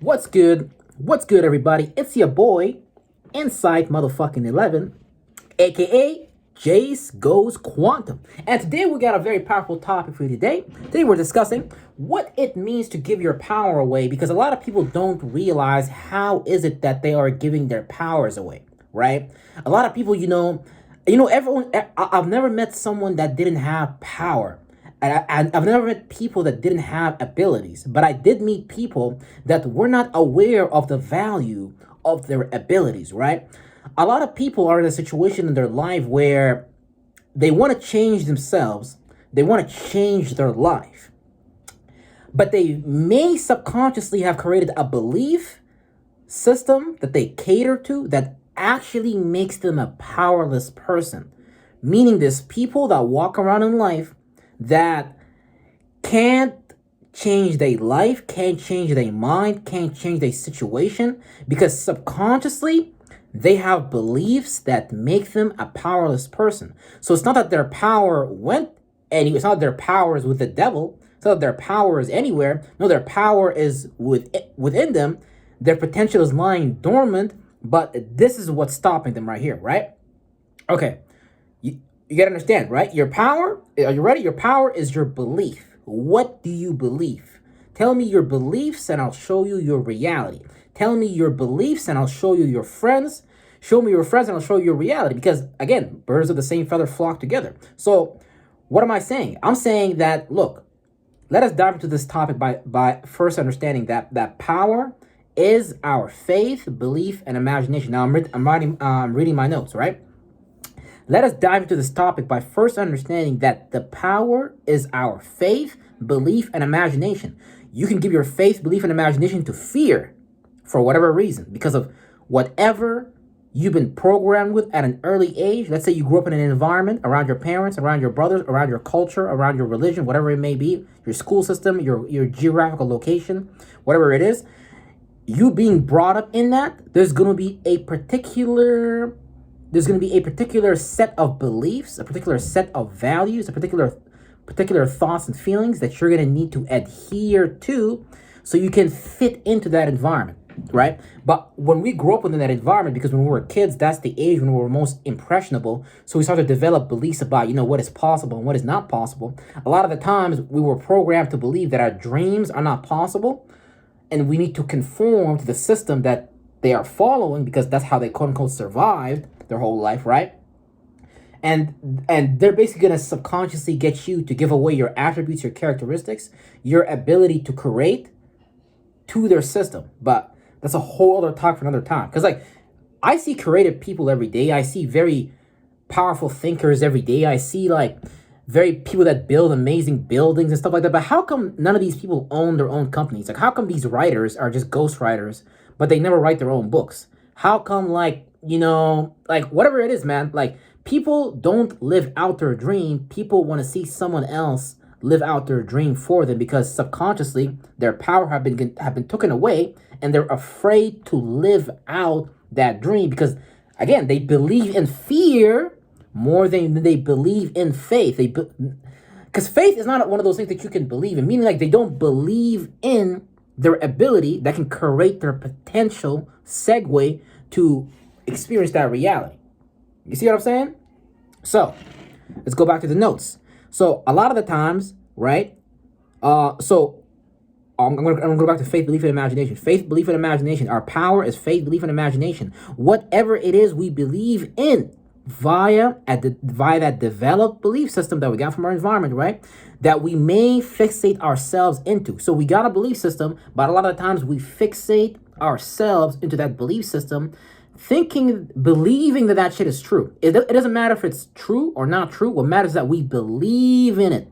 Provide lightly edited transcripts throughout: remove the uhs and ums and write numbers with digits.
What's good? What's good, everybody? It's your boy, Inside Motherfucking 11, aka Jace Goes Quantum. And today we got a very powerful topic for you today. Today we're discussing what it means to give your power away because a lot of people don't realize how is it that they are giving their powers away, right? A lot of people, everyone, I've never met someone that didn't have power. I've never met people that didn't have abilities, but I did meet people that were not aware of the value of their abilities, right? A lot of people are in a situation in their life where they want to change themselves, they want to change their life, but they may subconsciously have created a belief system that they cater to that actually makes them a powerless person. Meaning, there's people that walk around in life that can't change their life, can't change their mind, can't change their situation because subconsciously they have beliefs that make them a powerless person. So it's not that their power went anywhere, it's not that their power is with the devil, it's not that their power is anywhere. No, their power is within them. Their potential is lying dormant, but this is what's stopping them right here, right? Okay. You gotta understand, right? Your power, are you ready? Your power is your belief. What do you believe? Tell me your beliefs and I'll show you your reality. Tell me your beliefs and I'll show you your friends. Show me your friends and I'll show you your reality. Because again, birds of the same feather flock together. So what am I saying? I'm saying that, look, let us dive into this topic by first understanding that power is our faith, belief, and imagination. Now I'm reading my notes, right? Let us dive into this topic by first understanding that the power is our faith, belief, and imagination. You can give your faith, belief, and imagination to fear for whatever reason, because of whatever you've been programmed with at an early age. Let's say you grew up in an environment around your parents, around your brothers, around your culture, around your religion, whatever it may be, your school system, your geographical location, whatever it is. You being brought up in that, there's going to be a particular set of beliefs, a particular set of values, a particular thoughts and feelings that you're going to need to adhere to so you can fit into that environment, right? But when we grow up within that environment, because when we were kids, that's the age when we were most impressionable, so we start to develop beliefs about, what is possible and what is not possible. A lot of the times we were programmed to believe that our dreams are not possible and we need to conform to the system that they are following because that's how they quote unquote survived their whole life, right? And they're basically gonna subconsciously get you to give away your attributes, your characteristics, your ability to create to their system. But that's a whole other talk for another time. Because I see creative people every day. I see very powerful thinkers every day. I see very people that build amazing buildings and stuff like that. But how come none of these people own their own companies? Like, how come these writers are just ghostwriters, but they never write their own books? How come whatever it is, man, people don't live out their dream. People want to see someone else live out their dream for them because subconsciously their power have been taken away and they're afraid to live out that dream because, again, they believe in fear more than they believe in faith. Because faith is not one of those things that you can believe in, meaning they don't believe in their ability that can create their potential segue to experience that reality. You see what I'm saying? So let's go back to the notes. So a lot of the times, right? So I'm gonna go back to faith, belief, and imagination. Faith, belief, and imagination. Our power is faith, belief, and imagination. Whatever it is we believe in via that developed belief system that we got from our environment, right? That we may fixate ourselves into. So we got a belief system, but a lot of the times we fixate ourselves into that belief system, believing that shit is true. It doesn't matter if it's true or not true. What matters is that we believe in it.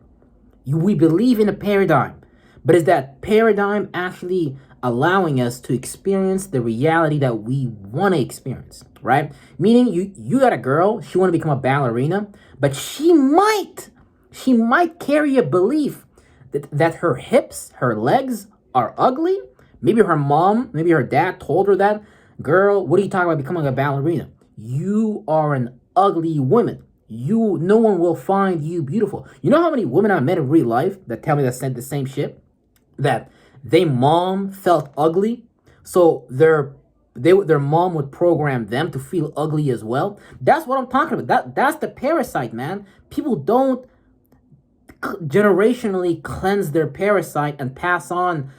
We believe in a paradigm. But is that paradigm actually allowing us to experience the reality that we want to experience, right? Meaning you got a girl, she want to become a ballerina, but she might carry a belief that her hips, her legs are ugly. Maybe her mom, maybe her dad told her that, girl, what are you talking about becoming a ballerina? You are an ugly woman. No one will find you beautiful. You know how many women I met in real life that tell me that said the same shit? That they mom felt ugly So their mom would program them to feel ugly as well. That's what I'm talking about. That's the parasite, man. People don't generationally cleanse their parasite and pass on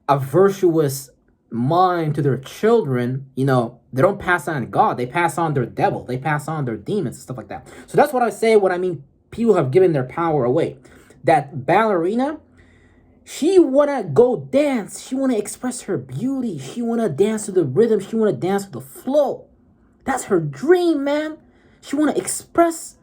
a virtuous mind to their children. They don't pass on God. They pass on their devil. They pass on their demons and stuff like that. So that's what I say when I mean people have given their power away. That ballerina, she wanna go dance. She wanna express her beauty. She wanna dance to the rhythm. She wanna dance to the flow. That's her dream, man. She wanna express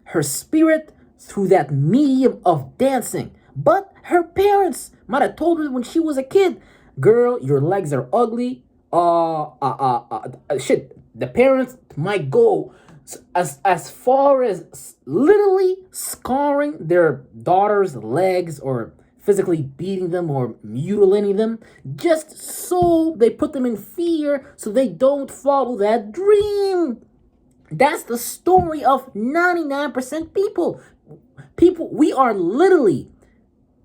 her spirit through that medium of dancing. But her parents might have told her when she was a kid, girl, your legs are ugly. Shit. The parents might go as far as literally scarring their daughter's legs or physically beating them or mutilating them just so they put them in fear so they don't follow that dream. That's the story of 99% people. We are literally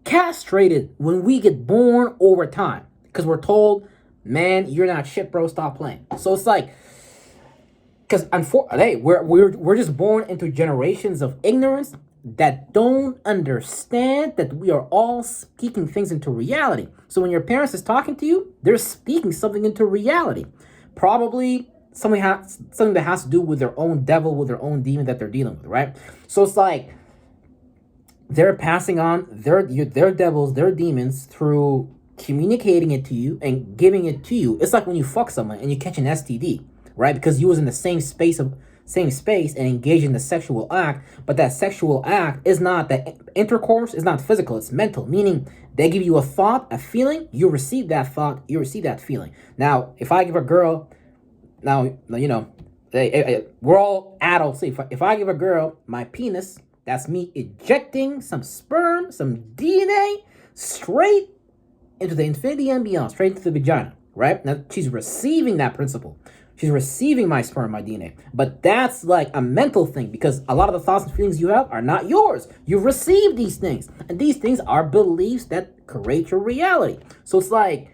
castrated when we get born over time because we're told, man, you're not shit, bro, stop playing. So it's like, because hey, we're just born into generations of ignorance that don't understand that we are all speaking things into reality. So when your parents is talking to you, they're speaking something into reality. Probably something that has to do with their own devil, with their own demon that they're dealing with, right? So it's like they're passing on their devils, their demons through communicating it to you and giving it to you. It's like when you fuck someone and you catch an STD, right? Because you was in the same space and engaged in the sexual act, but that sexual act is not, that intercourse is not physical, it's mental, meaning they give you a thought, a feeling, you receive that thought, you receive that feeling. Now, if I give a girl, we're all adults. If I give a girl my penis, that's me ejecting some sperm, some DNA straight into the infinity and beyond, straight into the vagina, right? Now, she's receiving that principle. She's receiving my sperm, my DNA. But that's like a mental thing because a lot of the thoughts and feelings you have are not yours. You've received these things. And these things are beliefs that create your reality. So it's like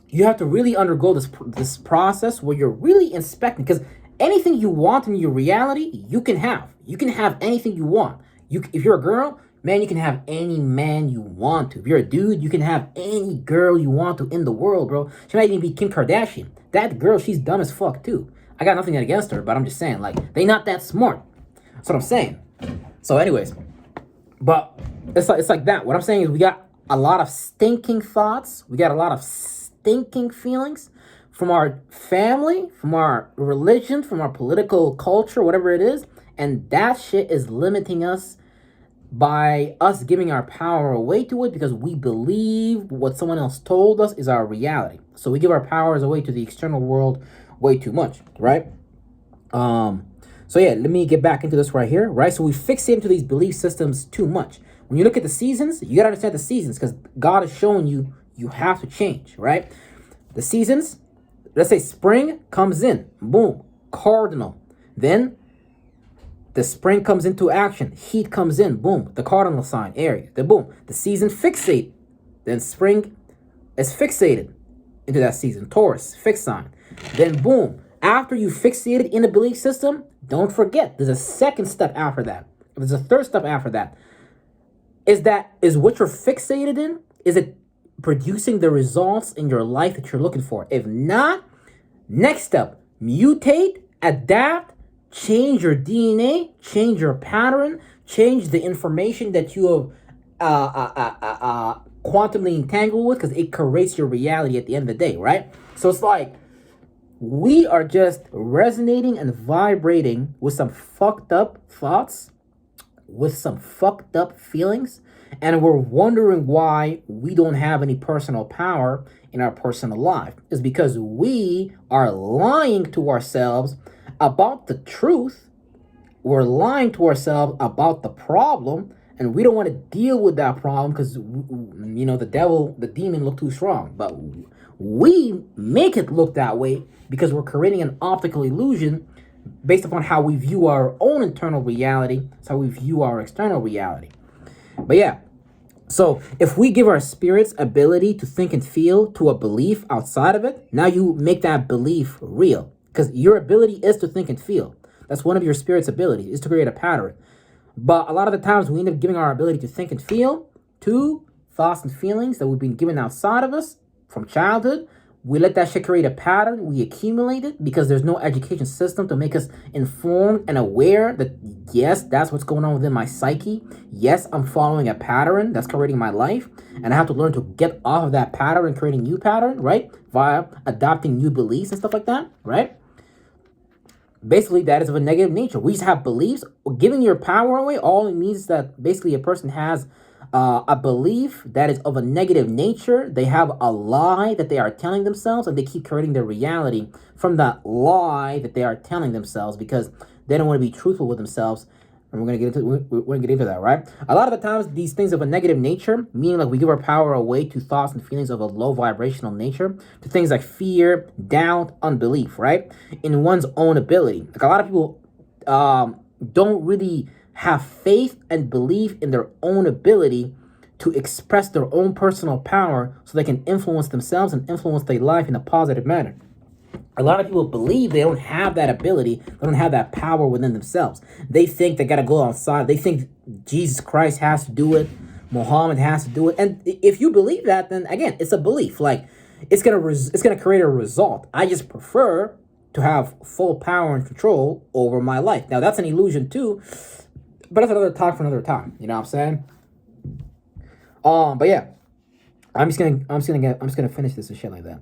you have to really undergo this process where you're really inspecting, because anything you want in your reality, you can have. You can have anything you want. If you're a girl, man, you can have any man you want to. If you're a dude, you can have any girl you want to in the world, bro. She might even be Kim Kardashian. That girl, she's dumb as fuck, too. I got nothing against her, but I'm just saying, like, they not that smart. That's what I'm saying. So anyways, but it's like that. What I'm saying is we got a lot of stinking thoughts. We got a lot of stinking feelings from our family, from our religion, from our political culture, whatever it is. And that shit is limiting us by us giving our power away to it because we believe what someone else told us is our reality. So we give our powers away to the external world way too much, right? So yeah, let me get back into this right here, right? So we fixate into these belief systems too much. When you look at the seasons, you gotta understand the seasons because God is showing you have to change, right? The seasons, let's say spring comes in, boom, cardinal. Then the spring comes into action, heat comes in, boom, the cardinal sign, Aries, then boom, the season fixate, then spring is fixated into that season, Taurus, fixed sign. Then boom, after you fixated in the belief system, don't forget, there's a second step after that. There's a third step after that. Is what you're fixated in, is it producing the results in your life that you're looking for? If not, next step, mutate, adapt, change your DNA, change your pattern, change the information that you have quantumly entangled with, because it creates your reality at the end of the day, right? So it's like we are just resonating and vibrating with some fucked up thoughts, with some fucked up feelings, and we're wondering why we don't have any personal power in our personal life. It's because we are lying to ourselves about the truth. We're lying to ourselves about the problem, and we don't want to deal with that problem because the demon look too strong. But we make it look that way because we're creating an optical illusion based upon how we view our own internal reality. It's how we view our external reality. But yeah, So if we give our spirits ability to think and feel to a belief outside of it, now you make that belief real. Because your ability is to think and feel. That's one of your spirit's abilities, is to create a pattern. But a lot of the times we end up giving our ability to think and feel to thoughts and feelings that we've been given outside of us from childhood. We let that shit create a pattern. We accumulate it because there's no education system to make us informed and aware that, yes, that's what's going on within my psyche. Yes, I'm following a pattern that's creating my life. And I have to learn to get off of that pattern and create a new pattern, right? Via adopting new beliefs and stuff like that, right? Basically, that is of a negative nature. We just have beliefs. Giving your power away, all it means is that basically a person has a belief that is of a negative nature. They have a lie that they are telling themselves, and they keep creating their reality from that lie that they are telling themselves because they don't want to be truthful with themselves. And we're gonna get into that, right? A lot of the times, these things of a negative nature, meaning like we give our power away to thoughts and feelings of a low vibrational nature, to things like fear, doubt, unbelief, right? In one's own ability. Like a lot of people don't really have faith and belief in their own ability to express their own personal power so they can influence themselves and influence their life in a positive manner. A lot of people believe they don't have that ability, they don't have that power within themselves. They think they gotta go outside. They think Jesus Christ has to do it, Muhammad has to do it. And if you believe that, then again, it's a belief. Like it's gonna create a result. I just prefer to have full power and control over my life. Now that's an illusion too, but that's another talk for another time. You know what I'm saying? But yeah, I'm just gonna finish this and shit like that.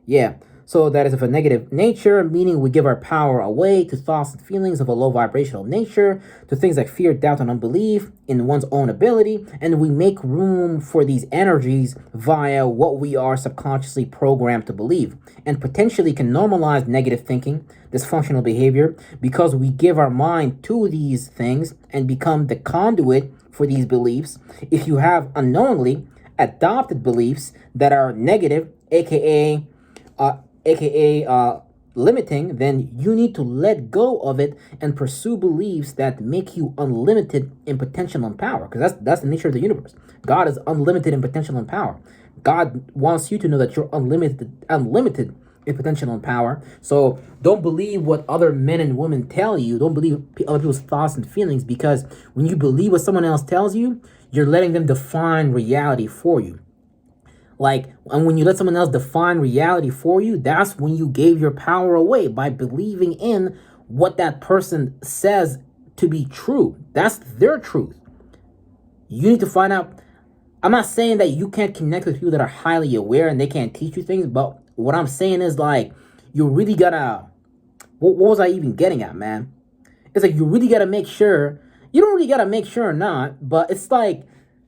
Yeah. So that is of a negative nature, meaning we give our power away to thoughts and feelings of a low vibrational nature, to things like fear, doubt, and unbelief in one's own ability, and we make room for these energies via what we are subconsciously programmed to believe, and potentially can normalize negative thinking, dysfunctional behavior, because we give our mind to these things and become the conduit for these beliefs. If you have unknowingly adopted beliefs that are negative, aka limiting, then you need to let go of it and pursue beliefs that make you unlimited in potential and power, because that's the nature of the universe. God is unlimited in potential and power. God wants you to know that you're unlimited in potential and power. So don't believe what other men and women tell you. Don't believe other people's thoughts and feelings, because when you believe what someone else tells you, you're letting them define reality for you. Like, and when you let someone else define reality for you, that's when you gave your power away by believing in what that person says to be true. That's their truth. You need to find out. I'm not saying that you can't connect with people that are highly aware and they can't teach you things, but what I'm saying is like, you really gotta, what was I even getting at, man? It's like, you really gotta make sure, you don't really gotta make sure or not, but it's like,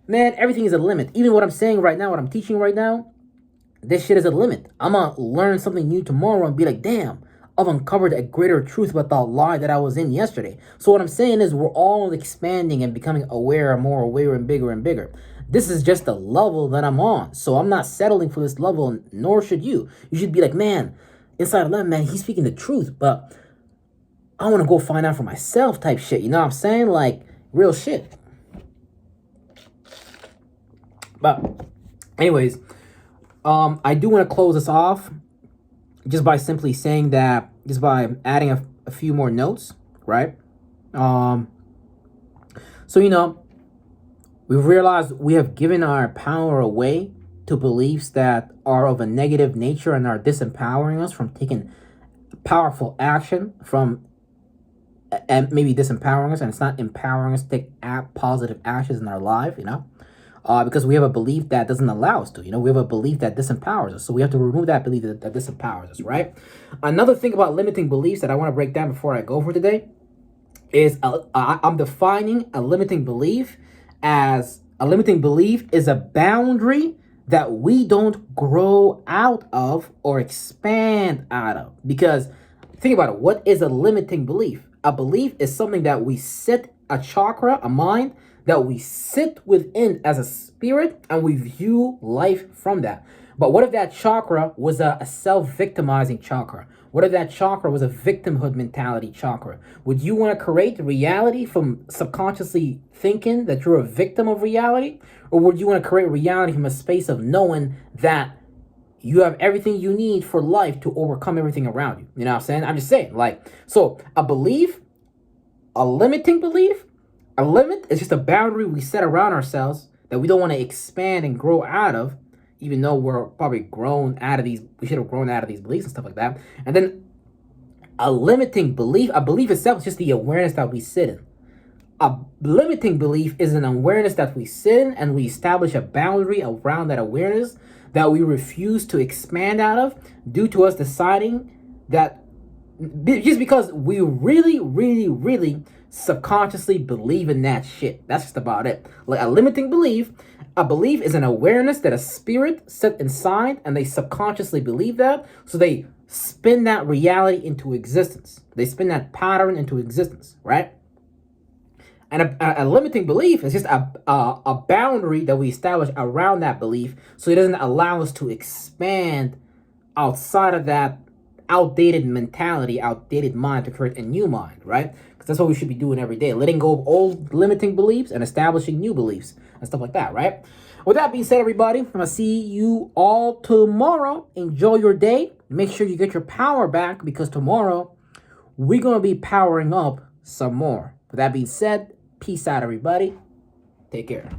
man, everything is a limit. Even what I'm saying right now, what I'm teaching right now, this shit is a limit. I'm gonna learn something new tomorrow and be like, damn, I've uncovered a greater truth about the lie that I was in yesterday. So what I'm saying is we're all expanding and becoming aware, more aware and bigger and bigger. This is just the level that I'm on. So I'm not settling for this level, nor should you. You should be like, man, inside 11, man, he's speaking the truth, but I want to go find out for myself type shit. You know what I'm saying? Like, real shit. But anyways, I do want to close this off just by simply saying that, just by adding a few more notes, right? So, you know, we've realized we have given our power away to beliefs that are of a negative nature and are disempowering us from taking powerful action, from and maybe disempowering us, and it's not empowering us to take positive actions in our life, you know? Because we have a belief that doesn't allow us to, you know, we have a belief that disempowers us. So we have to remove that belief that disempowers us, right? Another thing about limiting beliefs that I want to break down before I go for today is I'm defining a limiting belief as a limiting belief is a boundary that we don't grow out of or expand out of. Because think about it, what is a limiting belief? A belief is something that we set a chakra, a mind, that we sit within as a spirit, and we view life from that. But what if that chakra was a self-victimizing chakra? What if that chakra was a victimhood mentality chakra? Would you want to create reality from subconsciously thinking that you're a victim of reality? Or would you want to create reality from a space of knowing that you have everything you need for life to overcome everything around you? You know what I'm saying? I'm just saying, like, so a belief, a limiting belief, a limit is just a boundary we set around ourselves that we don't want to expand and grow out of, even though we're probably grown out of these, we should have grown out of these beliefs and stuff like that. And then a limiting belief, a belief itself is just the awareness that we sit in. A limiting belief is an awareness that we sit in, and we establish a boundary around that awareness that we refuse to expand out of due to us deciding that just because we really subconsciously believe in that shit. That's just about it. Like a limiting belief, a belief is an awareness that a spirit set inside, and they subconsciously believe that, so they spin that reality into existence. They spin that pattern into existence, right? And a limiting belief is just a boundary that we establish around that belief, so it doesn't allow us to expand outside of that outdated mentality, outdated mind to create a new mind, right? Because that's what we should be doing every day, letting go of old limiting beliefs and establishing new beliefs and stuff like that, right? With that being said, everybody, I'm going to see you all tomorrow. Enjoy your day. Make sure you get your power back, because tomorrow we're going to be powering up some more. With that being said, peace out, everybody. Take care.